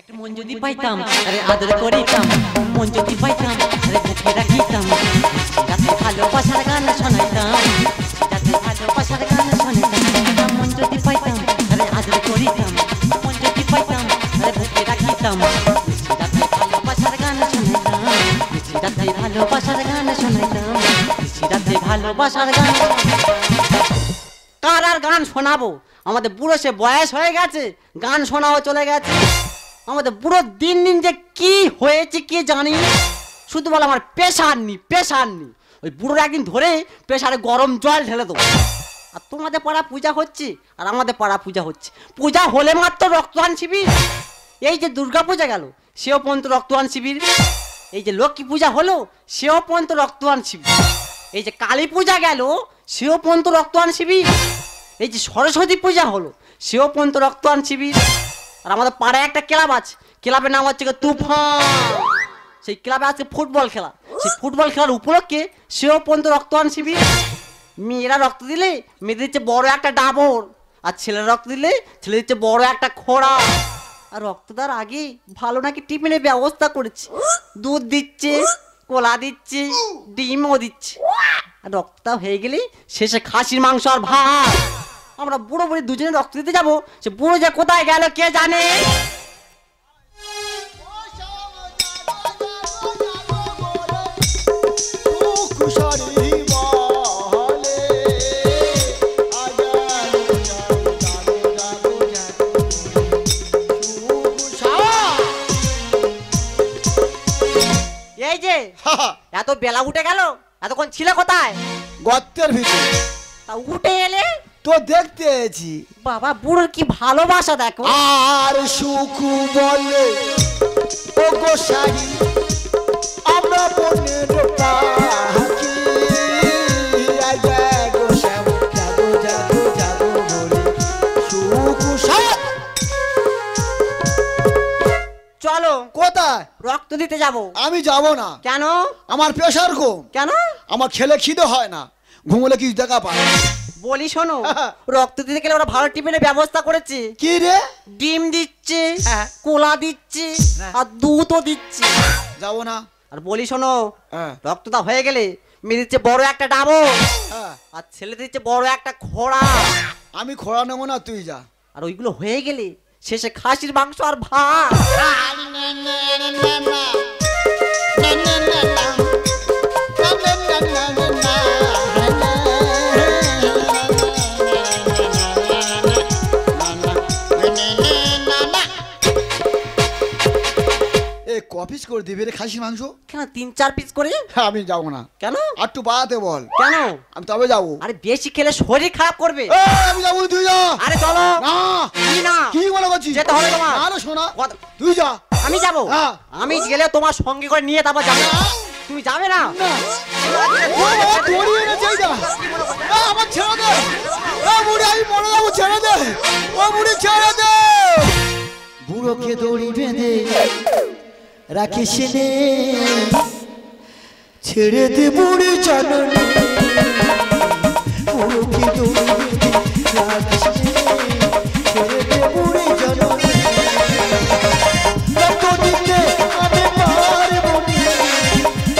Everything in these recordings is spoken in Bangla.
একটা মন যদি পাইতাম আরে আদর করিতাম, মন যদি পাইতাম আরে বুকে রাখিতাম, যাতে ভালোবাসার গান শোনাইতাম, যাতে ভালোবাসার গান শোনাইতাম। মন যদি পাইতাম আরে আদর করিতাম, মন যদি পাইতাম আরে বুকে রাখিতাম, যাতে ভালোবাসার গান শোনাইতাম, যাতে ভালোবাসার গান শোনাইতাম, যাতে ভালোবাসার গান। কার আর গান শোনাবো? আমাদের বুড়ো সে বয়স হয়ে গেছে, গান শোনাও চলে গেছে। আমাদের বুড়ো দিন দিন যে কি হয়েছে কি জানি, শুধু বলে আমার প্রেশার নি প্রেশার নি। ওই বুড়োর একদিন ধরে প্রেশারে গরম জল ঢেলে দেবো। আর তোমাদের পাড়া পূজা হচ্ছে আর আমাদের পাড়া পূজা হচ্ছে, পূজা হলে মাত্র রক্তদান শিবির। এই যে দুর্গা পূজা গেল সেও পর্যন্ত রক্তদান শিবির, এই যে লক্ষ্মী পূজা হলো সেও পর্যন্ত রক্তদান শিবির, এই যে কালী পূজা গেল সেও পর্যন্ত রক্তদান শিবির, এই যে সরস্বতী পূজা হলো সেও পর্যন্ত রক্তদান শিবির। আর আমাদের পাড়ায় একটা ক্লাব আছে, ক্লাবের নাম হচ্ছে তুফান। সেই ক্লাবে আজকে ফুটবল খেলা, সেই ফুটবল খেলার উপলক্ষে সেও পর্যন্ত রক্তদান শিবির। মেয়েরা রক্ত দিলে মেয়েদের দিচ্ছে বড় একটা ডাবর, আর ছেলেরা রক্ত দিলে ছেলে দিচ্ছে বড় একটা খোড়া। আর রক্ত দেওয়ার আগে ভালো নাকি টিফিনের ব্যবস্থা করেছে, দুধ দিচ্ছে, কলা দিচ্ছে, ডিমও দিচ্ছে। আর রক্তটা হয়ে গেলে শেষে খাসির মাংস আর ভাত। আমরা বুড়ো বুড়ি দুজনে রক্ত দিতে যাবো, সে বুড়ো যে কোথায় গেল কে জানে। এই যে এত বেলা উঠে গেল, এতক্ষণ ছিল কোথায়? গর্তের ভিতরে। তা উঠে এলে তো দেখতে এসেছি। বাবা বুড়োর কি ভালোবাসা দেখো। আর সুখ বলে ও গোসাই আমরা মনের পাখি, চলো। কোথায়? রক্ত দিতে যাব। আমি যাব না। কেন? আমার প্রেশার কম। কেন? আমার খেলে খিদে হয় না, ঘুমলে কিছু দেখা পায়। বলি শোনো, রক্ত দিতে গেলে ওরা ভালো টিফিনের ব্যবস্থা করেছে। কি রে? ডিম দিচ্ছে, কোলা দিচ্ছে, আর দুধও দিচ্ছে। যাব না। আর বলি শোনো, রক্তটা হয়ে গেলে মেয়ে দিচ্ছে বড় একটা ডাবো, আর ছেলে দিচ্ছে বড় একটা খোড়া। আমি খোড়া নেবো না, তুই যা। আর ওইগুলো হয়ে গেলে শেষে খাসির মাংস আর ভাত। কপিস করে দিবি রে খাসির মাংস? কেন 3-4 পিস করে? আমি যাবো না। কেন? আর একটু বাড়াতে বল। কেন? আমি তবে যাবো। আরে বেশি খেলে শরীর খারাপ করবে। আমি যাবো, তুই যা। আরে চলো না। কি না? কি মনে করছিস? যেতে হবে তোমার। আরে শোনা, তুই যা। আমি যাবো। আমি গেলে তোমার সঙ্গে করে নিয়ে তারপর যাবো। তুমি যাবে না? আমার ছেড়ে দে। বুড়ি আমি মরে যাবো, ছেড়ে দে। ও বুড়ি ছেড়ে দে। বুড়োকে দড়ি বেঁধে রাখিস নে, ছেড়ে দে বুড়ি জননী। বুড়োকে দড়ি বেঁধে রাখিস নে, ছেড়ে দে বুড়ি জননী। রক্ত দিতে আমি পারবো না,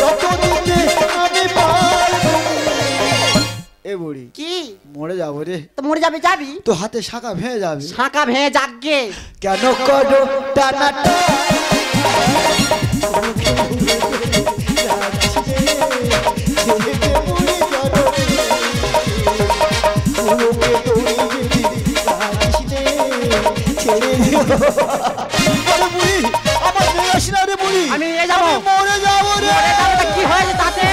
রক্ত দিতে আমি পারবো না। এ বুড়ি কি? মরে যাবো রে। তো মরে যাবে, যাবি তো হাতে শাখা ভেঙে যাবে। শাঁখা ভেঙে যাকগে। কেন করো টানাটা? আমি নিয়ে যাবো। মরে যাবো রে। কি হয়েছে তাতে?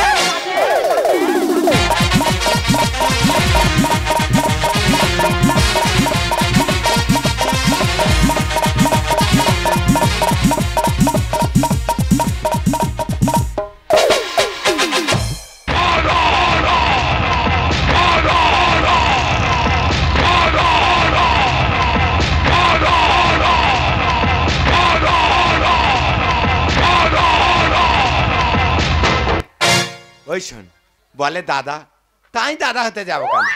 ওই শোন, বলে দাদা, তাই দাদা হতে যাবো কেন?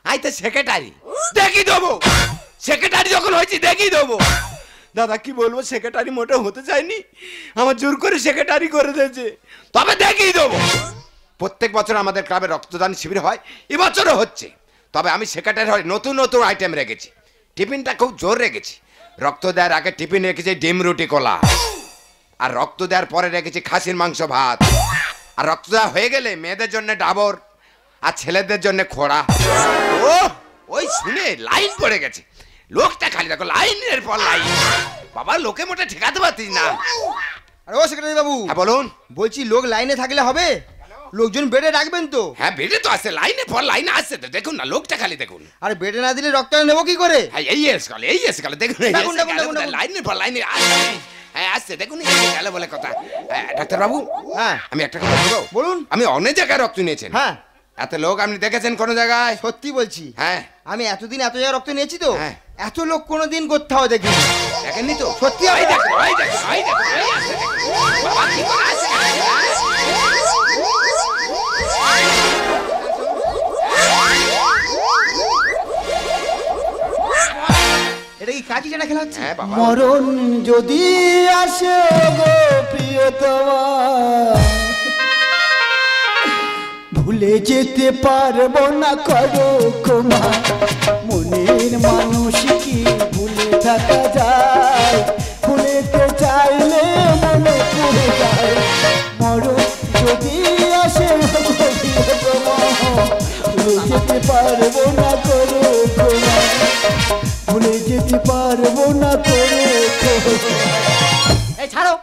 আই তো সেক্রেটারি, দেখি দেবো। সেক্রেটারি যখন হয়েছি দেখি দেবো। দাদা কি বলবো, সেক্রেটারি মোটে হতে চাইনি, আমার জোর করে সেক্রেটারি করে দিয়েছে। তবে দেখিয়ে দেবো, প্রত্যেক বছর আমাদের ক্লাবে রক্তদান শিবির হয়, এবছরও হচ্ছে। তবে আমি সেক্রেটারি হয়ে নতুন নতুন আইটেম রেখেছি, টিফিনটা খুব জোর রেখেছি। রক্ত দেওয়ার আগে টিফিন রেখেছি ডিম রুটি কলা, আর রক্ত দেওয়ার পরে রেখেছি খাসির মাংস ভাত, আর রক্ত দেওয়া হয়ে গেলে মেয়েদের জন্য ডাবর আর ছেলেদের জন্য খোড়া। ও ওই শুনে লাইন পড়ে গেছে, লোকটা খালি দেখো লাইনের পর লাইন। বাবা লোকে মোটে ঠেকাতে পারতিস না। আরে ও সেক্রেটারি বাবু, হ্যাঁ বলুন। বলছি লোক লাইনে থাকলে হবে? লোকজন বেডে রাখবেন তো? হ্যাঁ বেডে তো আসছে, লাইনে পর লাইনে আসছে তো, দেখুন না লোকটা খালি দেখুন। আরে বেডে না দিলে রক্ত নেবো কি করে? হ্যাঁ এই এসে গেল দেখুন, দেখুন, দেখুন, দেখুন, দেখুন। লাইনের পর লাইনে আসছে। হ্যাঁ আসছে দেখুন, এই যে গেল বলে কথা। ডাক্তার বাবু, হ্যাঁ আমি একটা কথা বলবো? বলুন। আমি অনেক জায়গায় রক্ত নিয়েছেন। হ্যাঁ এত লোক আপনি দেখেছেন কোনো জায়গায়? সত্যি বলছি, হ্যাঁ আমি এতদিন এত জায়গায় রক্ত নিয়েছি তো, হ্যাঁ। এত লোক কোনোদিন কোথাও দেখিনি। দেখেননি তো? সত্যি ওই হবে? দেখুন, ওই দেখুন, ওই দেখুন, ওই আসছে দেখুন। বাবা কি করে আসছে? এটা কি কাঠি জানা খেলা হচ্ছে? হ্যাঁ বাবা। মরণ যদি আসে গো প্রিয়তমা, ভুলে যেতে পারবো না করো ক্ষমা। মনের মানুষ কি ভুলে থাকা যায়? ভুলেতে চাইলে মনে পড়ে যায়। মরণ যদি আসে গো প্রিয়তমা, ভুলে যেতে পারবো না করো ক্ষমা। ভুলে যেতে পারবো না করো ক্ষমা। এই ছাড়ো,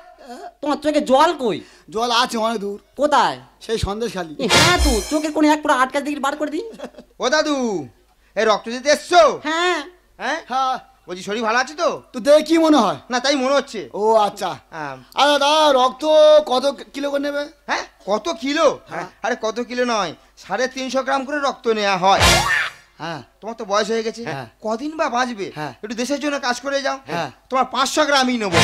তোমার চোখে জল কই? জল আছে অনেক দূর, কোথায়? সেই সন্দেশ খালি। হ্যাঁ তো চোখের কোণে এক পুরো আটকা দিকে বার করে দিই। ও দাদু, এই রক্ত দিতে এসছো? হ্যাঁ হ্যাঁ হ্যাঁ, বলছি শরীর ভালো আছে তো? তো দেখে কি মনে হয়? না তাই মনে হচ্ছে। ও আচ্ছা। হ্যাঁ। আরে দাদা, রক্ত কত কিলো করে নেবে? হ্যাঁ কত কিলো? আরে কত কিলো নয়, 350 গ্রাম করে রক্ত নেওয়া হয়। হ্যাঁ তোমার তো বয়স হয়ে গেছে, হ্যাঁ। কদিন বা বাঁচবে, হ্যাঁ। একটু দেশের জন্য কাজ করে যাও। হ্যাঁ। তোমার 500 গ্রামই নেবো।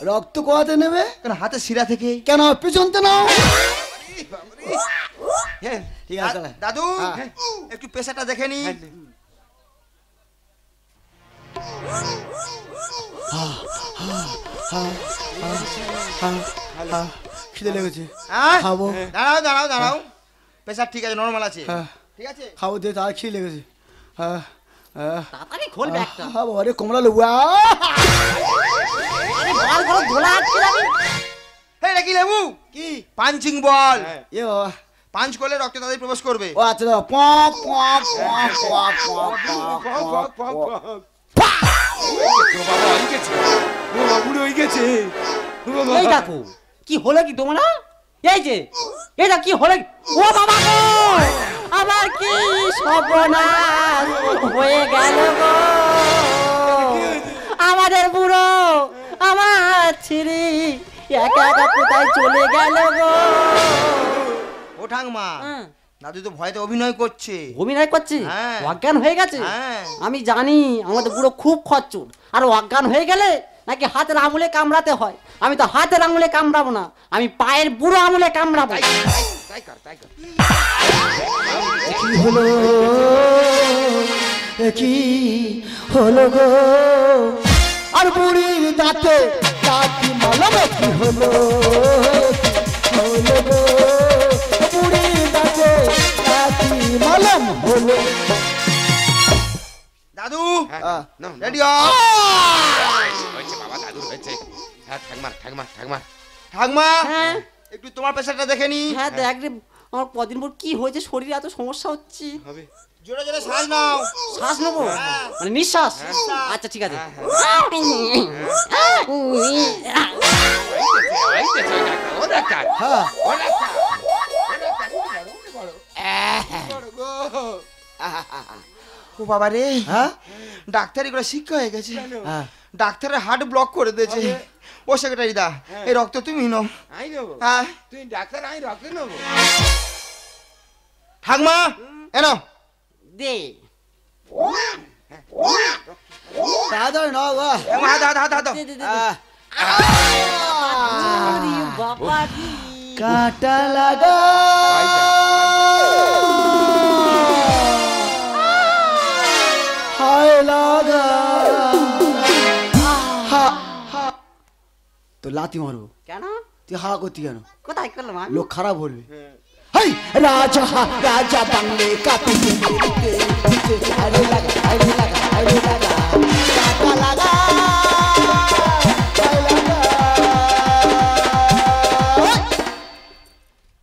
রক্ত কোয়াতে নেবে? কেন হাতের শিরা থেকে। কেন পিছনতে নাও? হ্যাঁ, ঠিক আছে, তাহলে। দাদু হ্যাঁ। একটু পেশাটা দেখে নি। খিদে লেগেছে, হ্যাঁ? খাবো। দাঁড়াও দাঁড়াও দাঁড়াও, পেশার ঠিক আছে, নর্মাল আছে। হ্যাঁ। ঠিক আছে। খাবো, দিয়ে তার খিদে লেগেছে। হ্যাঁ হ্যাঁ। তাড়াতাড়ি খোল ব্যাগটা। হ্যাঁ বাবা রে, কমলা লেবু। আরে বল করো, ধোলা আটকে যাবে। এই নাকি লেবু কি? পাঞ্চিং বল, এ বাবা, পাঞ্চ করলে রক্ত তাদের প্রবেশ করবে। ও আচ্ছা দাদা, পক পক পক পক পক পক পক। বাবা হয়ে গেছে, ও বুড়ো হয়ে গেছে। এই দেখো কি হলো কি তোমার? এই যে এটা কি হলো? ও বাবা গো, আমার কি সর্বনাশ হয়ে গেল গো। আমাদের বুড়ো আমার ছেড়ে একা একা কোথায় চলে গেল গো। ও ঠাকমা, হ্যাঁ। দাদু তো ভয়তে অভিনয় করছে। অভিনয় করছে? হ্যাঁ। অজ্ঞান হয়ে গেছে? হ্যাঁ। আমি জানি আমাদের বুড়ো খুব খচ্চর, আর অজ্ঞান হয়ে গেলে নাকি হাতের আঙুলে কামড়াতে হয়। আমি তো হাতের আঙুলে কামড়াবো না, আমি পায়ের বুড়ো আঙুলে কামড়াবো। তাই কর, তাই কর। কি হলো, কি হলো গো? আর বুড়ির দাঁতে দাঁতি মলমে কি হলো, কি হলো গো? বুড়ির দাঁতে দাঁতি মলম হলো। দাদু হ্যাঁ, নাও, নাও। রেডি হয়েছে বাবা, দাদুর হয়েছে। হ্যাঁ ঠাকমার ঠাকমার ঠাকমার। ঠাকমা, হ্যাঁ একটু তোমার পেশাটা দেখে নি। হ্যাঁ দেখ রে, আমার কদিন পর কি হয়েছে, শরীরে এত সমস্যা হচ্ছে। হবে। জোরে জোরে শ্বাস নাও। শ্বাস নেবো, হ্যাঁ। মানে নিঃশ্বাস। নিঃশ্বাস। আচ্ছা ঠিক আছে। ও ডাক্তার, হ্যাঁ ও ডাক্তার। ও বাবা রে, হ্যাঁ ডাক্তারি করে শিক্ষা হয়ে গেছে। হ্যাঁ। ডাক্তারের হার্ট ব্লক করে দিয়েছে। ও সেক্রেটারি দা, এই রক্ত তুমি নাও। আই নেবো। হ্যাঁ তুই ডাক্তার, আমি রক্ত নেবো। ঠাকমা এনো। দে তাড়াতাড়ি নাও গো। হাত হাত হাত হাত দে, দে, দে, দে। আহ, আরে বাবা রে। কাঁটা লাগা হায় লাগা, হা তো লাথি মারবো। কেন? তুই হা করতি কেন? কোথায় করলাম আমি? লোক খারাপ বলবে। হাই রাজা রাজা বাংলে কাপি আরে লাগা আরে লাগা আরে লাগা টাকা লাগা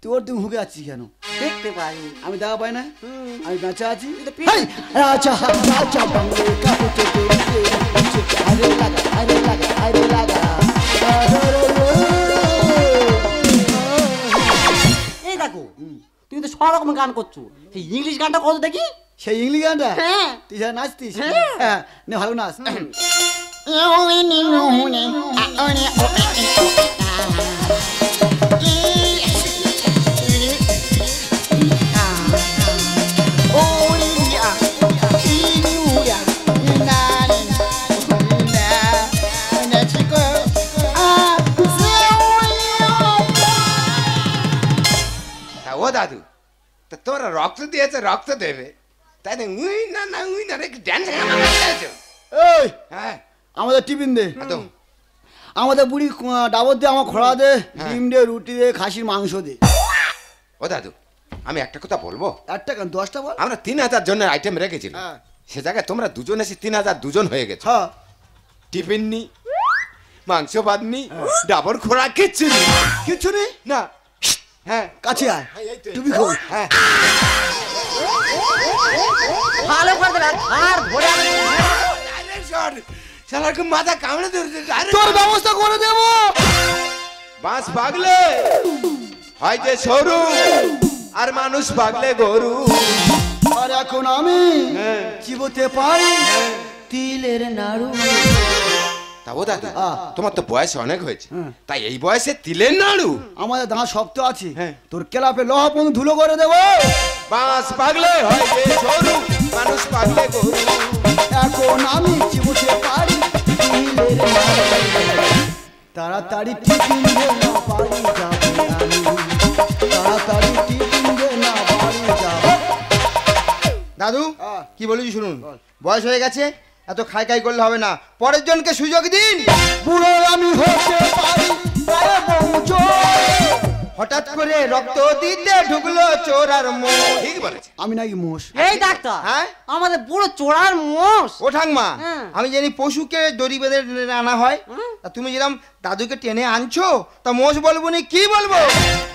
তোর তুই হুকে আছিস কেন? দেখতে পারি। আমি দেখা পাই না, আমি বেঁচে আছি। তুই হাই রাজা রাজা বাংলে কাপি আরে লাগা আরে লাগা আরে লাগা। এই দেখো, তুমি তো সব রকম গান করছো, সেই ইংলিশ গানটা কত দেখি। সেই ইংলিশ গানটা? হ্যাঁ। তুই যা নাচতিস? হ্যাঁ। হ্যাঁ, নে ভালো নাচ। ও দাদু, তা তোরা রক্ত দিয়েছে, রক্ত দেবে, তাই না? উই না রে, ড্যান্স এই হ্যাঁ আমাদের টিফিন দে, একদম। আমাদের বুড়ি ডাবর দে, আমার খোড়া দে, ডিম দে, রুটি দে, খাসির মাংস দে। ও দাদু, আমি একটা কথা বলবো। একটা কেন 10টা বল। আমরা 3000 জনের আইটেম রেখেছিলাম, হ্যাঁ। সে জায়গায় তোমরা দুজন এসে 3000 দুজন হয়ে গেছে। হ্যাঁ টিফিন নি, মাংস ভাত নি, ডাবর খোরাক কিচ্ছু নেই। কিছু নেই না। হ্যাঁ কাছে আয়, তুমি খাও। হ্যাঁ ভালো করে দেবে আর ধরে আনবি। শালাকে মাথা কামড়ে ধরেছে। তোর ব্যবস্থা করে দেবো। বাঁশ পাগলে হয় যে সরু, আর মানুষ পাগলে গরু। আর এখন আমি চিবোতে পারি তিলের নাড়ু। তা ও দাদা, আহ। তোমার তো বয়স অনেক হয়েছে, তাই এই বয়সে তিলের নাড়ু? আমাদের দাঁত শক্ত আছে, হ্যাঁ। তোর কেলাপে লোহা পর্যন্ত ধুলো করে দেবো। বাঁশ পাগলে হয় যে সরু, মানুষ পাগলে গরু। এখন আমি চিবোতে পারি তিলের নাড়ু। তাড়াতাড়ি টিফিন দে না বাড়ি যাবে আমি, তাড়াতাড়ি টিফিন দে না বাড়ি যাবে। দাদু হ্যাঁ। কি বলেছি শুনুন, বয়স হয়ে গেছে, এত খাই খাই করলে হবে না, পরের জনকে সুযোগ দিন। বুড়ো আমি হতে পারি গায়ে বংশ। হঠাৎ করে রক্ত দিতে ঢুকলো চোর আর মোষ। ঠিক বলেছে। আমি নাকি মোষ? এই ডাক্তার, হ্যাঁ? আমাদের পুরো চোরার মোষ। ও ঠাকমা, হ্যাঁ। আমি জানি পশুকে দড়ি বেঁধে আনা হয়, তা তুমি যেরকম দাদুকে টেনে আনছো, তা মোষ বলবো না কি বলবো?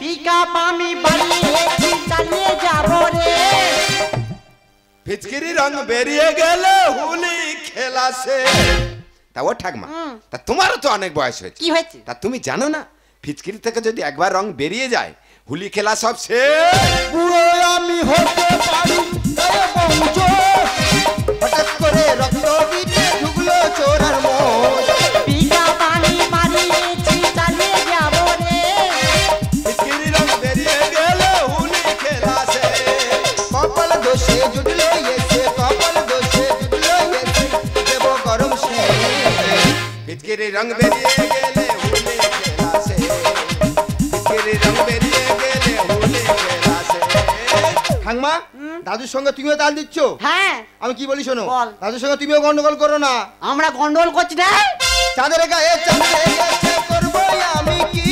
পিকআপ আমি বাড়িয়েছি, চালিয়ে যাবো রে। ফিচকিরি রং বেরিয়ে গেল হুলি খেলা সে। তা ও ঠাকমা, তা তোমারও তো অনেক বয়স হয়েছে, কি হয়েছে? তা তুমি জানো না ফিচকিরি থেকে যদি একবার রং বেরিয়ে যায়, হুলি খেলা সব শেষ। বুড়ো আমি হতে পারি গায়ে বংশ। হঠাৎ করে রক্ত দিতে ঢুকলো চোর আর মোষ। পিকআপ আমি বাড়িয়েছি, চালিয়ে যাবো রে। ফিচকিরি রং বেরিয়ে গেল হুলি খেলা শেষ। কপাল দোষে জুটলো এসে, কপাল দোষে জুটলো এসে, দেব গরম সে। ফিচকিরি রং বেরিয়ে গেলে হুলি খেলা শেষ। ফিচকিরি রং বেরিয়ে গেলে হুলি খেলা শেষ। ঠাকমা, দাদুর সঙ্গে তুমিও তাল দিচ্ছ। হ্যাঁ, আমি কি বলি শোনো, বল। দাদুর সঙ্গে তুমিও গন্ডগোল করো না। আমরা গন্ডগোল করছি না। চাঁদের গায়ে চাঁদে গেছে করবো আমি কি?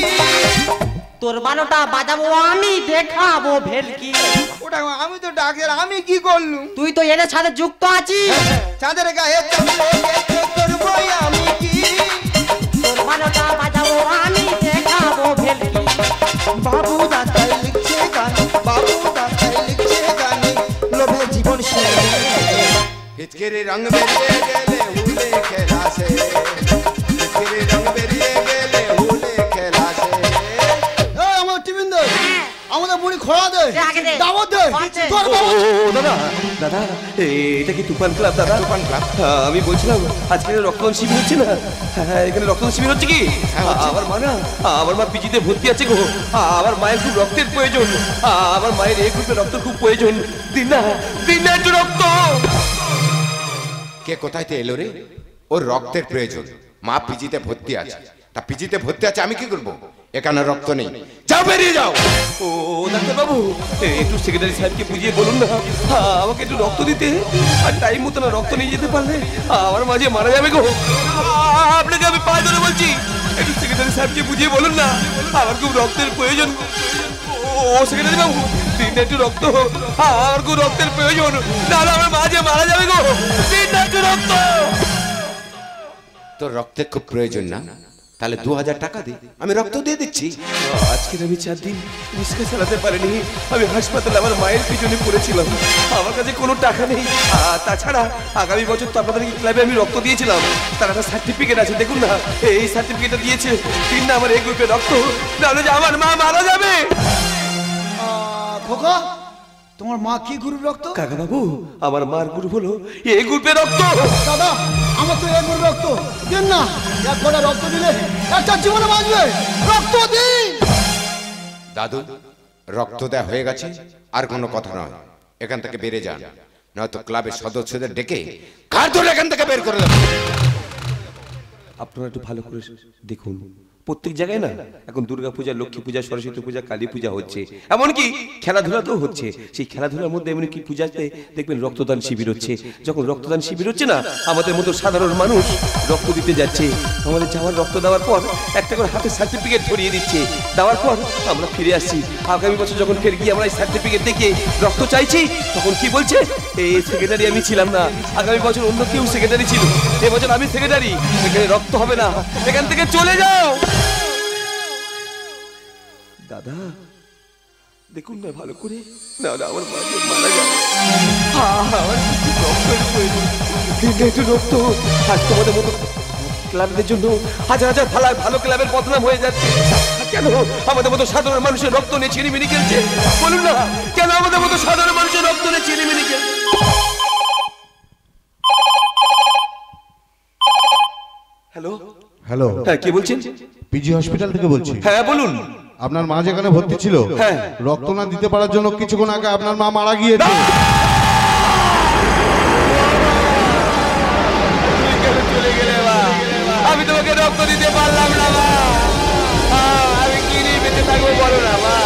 তোর বারোটা বাজাবো আমি, দেখাবো ভেলকি। ওটা আমি তো ডাক্তার, আমি কি করলুম? তুই তো এদের সাথে যুক্ত আছিস। চাঁদের গায়ে চাঁদে গেছে করবো আমি কি? তোর বারোটা বাজাবো আমি, দেখাবো ভেলকি। বাবু দাতাই লিখছে গান, বাবু দাতাই লিখছে গান, লোভে জীবন শেষ। ফিচকিরি রং বেরিয়ে গেলে হুলি খেলা শেষ। ফিচকিরি রং বেরিয়ে গেলে হুলি খেলা শেষ। এই আমার টিফিন দে, আমাদের বুড়ি খোড়া দে, দে, আগে দে। ডাবর দে। আছে। তোর ও দাদা, দাদা এটা কি তুফান ক্লাব দাদা? তুফান ক্লাব? আমি বলছিলাম আজকে রক্তদান শিবির হচ্ছে না? হ্যাঁ, এখানে রক্তদান শিবির হচ্ছে কি? আমার মা না, আমার মা পিজিতে ভর্তি আছে গো। আমার মায়ের খুব রক্তের প্রয়োজন, আমার মায়ের এই গ্রুপে রক্ত খুব প্রয়োজন। দিন না একটু রক্ত। কে কোথায় তো এলো রে? ওর রক্তের প্রয়োজন, মা পিজিতে ভর্তি আছে। তা পিজিতে ভর্তি আছে, আমি কি করবো? এখানে রক্ত নেই, যাও বেরিয়ে যাও। ও ডাক্তার বাবু, একটু সেক্রেটারি সাহেবকে বুঝিয়ে বলুন না আমাকে একটু রক্ত দিতে। আর টাইম মতো না রক্ত নিয়ে যেতে পারলে আমার মাঝে মারা যাবে গো। আপনাকে আমি পায়ে ধরে বলছি, একটু সেক্রেটারি সাহেবকে বুঝিয়ে বলুন না, আমার খুব রক্তের প্রয়োজন। ও সেক্রেটারি বাবু, দিন একটু রক্ত, আমার খুব রক্তের প্রয়োজন, না আমার মা যে মারা যাবে গো, দিন একটু রক্ত। তোর রক্তের খুব প্রয়োজন না, তাহলে 2000 টাকা দে, আমি রক্ত দিয়ে দিচ্ছি। আজকের আমি 4 দিন রিক্সা চালাতে পারিনি, আমি হাসপাতালে আমার মায়ের পিছনে পড়েছিলাম, আমার কাছে কোনো টাকা নেই। তাছাড়া আগামী বছর তো আপনাদের ক্লাবে আমি রক্ত দিয়েছিলাম, তার একটা সার্টিফিকেট আছে, দেখুন না, এই সার্টিফিকেটটা দিয়েছে, তিন না আমার এই গ্রুপে রক্ত, নাহলে যে আমার মা মারা যাবে। খোকা, তোমার মা কি গ্রুপ রক্ত? কাকা বাবু, আমার মার গ্রুপ হলো এই গ্রুপে রক্ত। দাদা, আমার তো এই গ্রুপ রক্ত দেন না, এক ফোঁটা রক্ত দিলে একটা জীবনে বাঁচবে, রক্ত দিন। দাদু, রক্ত দেয়া হয়ে গেছে, আর কোনো কথা নয়, এখান থেকে বেরে যান, নয়তো ক্লাবের সদস্যদের ডেকে কার ধরে এখান থেকে বের করে দেবো। আপনারা একটু ভালো করে দেখুন, প্রত্যেক জায়গায় না এখন দুর্গা পূজা, লক্ষ্মী পূজা, সরস্বতী পূজা, কালী পূজা হচ্ছে, এমনকি খেলাধুলাতেও হচ্ছে। সেই খেলাধুলার মধ্যে এমনকি পূজাতে দেখবেন রক্তদান শিবির হচ্ছে। যখন রক্তদান শিবির হচ্ছে না, আমাদের মতো সাধারণ মানুষ রক্ত দিতে যাচ্ছে, আমাদের যাওয়ার রক্ত দেওয়ার পর একটা করে হাতে সার্টিফিকেট ধরিয়ে দিচ্ছে, দেওয়ার পর আমরা ফিরে আসছি। আগামী বছর যখন ফের গিয়ে আমরা এই সার্টিফিকেট দেখে রক্ত চাইছি, তখন কি বলছে, এই সেক্রেটারি আমি ছিলাম না, আগামী বছর অন্য কেউ সেক্রেটারি ছিল, এবছর আমি সেক্রেটারি, এখানে রক্ত হবে না, এখান থেকে চলে যাও। দাদা দেখুন না ভালো করে, না আমার মাকে মারা যাবে, আমার একটু রক্ত। আর তোমাদের মতো ক্লাবদের জন্য হাজার হাজার ভালো ক্লাবের বদনাম হয়ে যাচ্ছে, কেন আমাদের মতো সাধারণ মানুষের রক্ত নিয়ে ছিনিমিনি খেলছে? বলুন না, কেন আমাদের মতো সাধারণ মানুষের রক্ত নিয়ে ছিনিমিনি খেলছে? হ্যালো হ্যালো, হ্যাঁ কে বলছেন? পিজি হসপিটাল থেকে বলছি। হ্যাঁ বলুন। আপনার মা যেখানে ভর্তি ছিল, হ্যাঁ, রক্ত না দিতে পারার জন্য কিছুক্ষণ আগে আপনার মা মারা গিয়েছে। চলে গেলে আমি তোমাকে রক্ত দিতে পারলাম না মা, আমি কি নিয়ে বেঁচে থাকবো বলো না মা,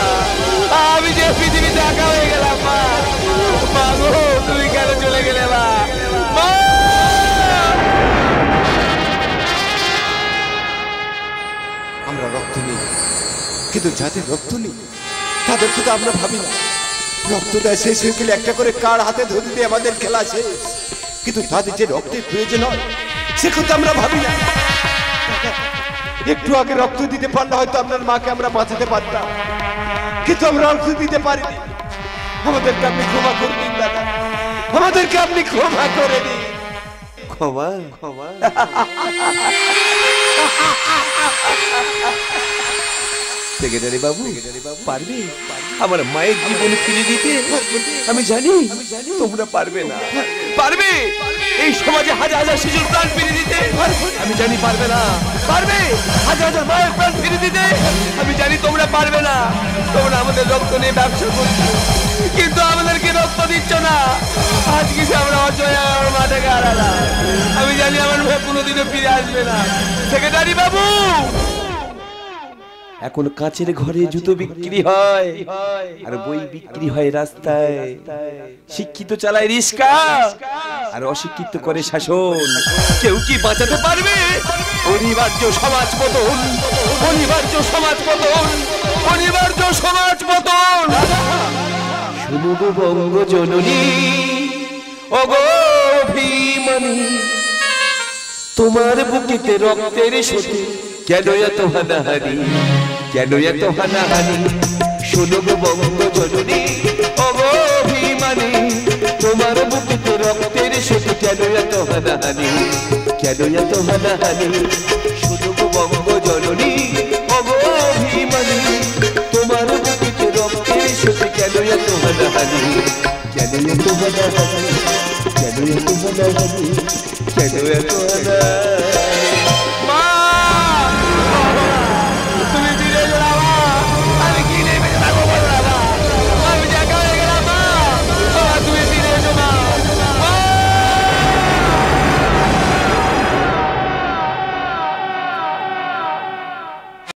আমি যে পৃথিবীতে একা হয়ে গেলাম মা, মা গো তুমি কেন চলে গেলে মা? আমরা রক্ত নিই, কিন্তু যাদের রক্ত নেই তাদেরকে তো আমরা ভাবি না। রক্ত দেয় শেষ হয়ে গেলে একটা করে কার হাতে ধরে দিয়ে আমাদের খেলা শেষ, কিন্তু তাদের যে রক্তের প্রয়োজন হয় সে কথা আমরা ভাবি না। একটু আগে রক্ত দিতে পারলে হয়তো আপনার মাকে আমরা বাঁচাতে পারতাম, কিন্তু আমরা রক্ত দিতে পারিনি। আমাদেরকে আপনি ক্ষমা করে দিন দাদা, আমাদেরকে আপনি ক্ষমা করে দিন। ক্ষমা ক্ষমা সেক্রেটারি বাবু পারবে আমার মায়ের জীবন ফিরে দিতে? আমি জানি তোমরা পারবে না। পারবে এই সমাজে হাজার হাজার শিশুর প্রাণ ফিরে দিতে? আমি জানি পারবে না। পারবে হাজার হাজার মায়ের প্রাণ ফিরে দিতে? আমি জানি তোমরা পারবে না। তোমরা আমাদের রক্ত নিয়ে ব্যবসা করছো, কিন্তু আমাদেরকে রক্ত দিচ্ছ না। আজকে আমরা অজয় আমার মাটাকে হারালাম। আমি জানি আমার মেয়ে কোনোদিনও ফিরে আসবে না। সেক্রেটারি বাবু, এখন কাঁচের ঘরে জুতো বিক্রি হয় আর বই বিক্রি হয় রাস্তায়। শিক্ষিত চালায় রিস্কা আর অশিক্ষিত করে শাসন। কেউ কি বাঁচাতে পারবে? অনিবার্য সমাজ পতন, অনিবার্য সমাজ পতন, অনিবার্য সমাজ পতন। শুনো গো বঙ্গ জননী, ওগো অভিমানী, তোমার বুকেতে রক্তের সাথে কেন এত হানাহানি, কেন এত হানাহানি? শোনো গো বঙ্গ জননী, ওগো অভিমানী, তোমার বুকেতে রক্তের সাথে কেন এত হানাহানি, কেন এত হানাহানি? শোনো গো বঙ্গ জননী, ওগো অভিমানী, তোমার বুকেতে রক্তের সাথে কেন এত হানাহানি, কেন এত হানাহানি, কেন এত হানাহানি, কেন এত হানাহানি?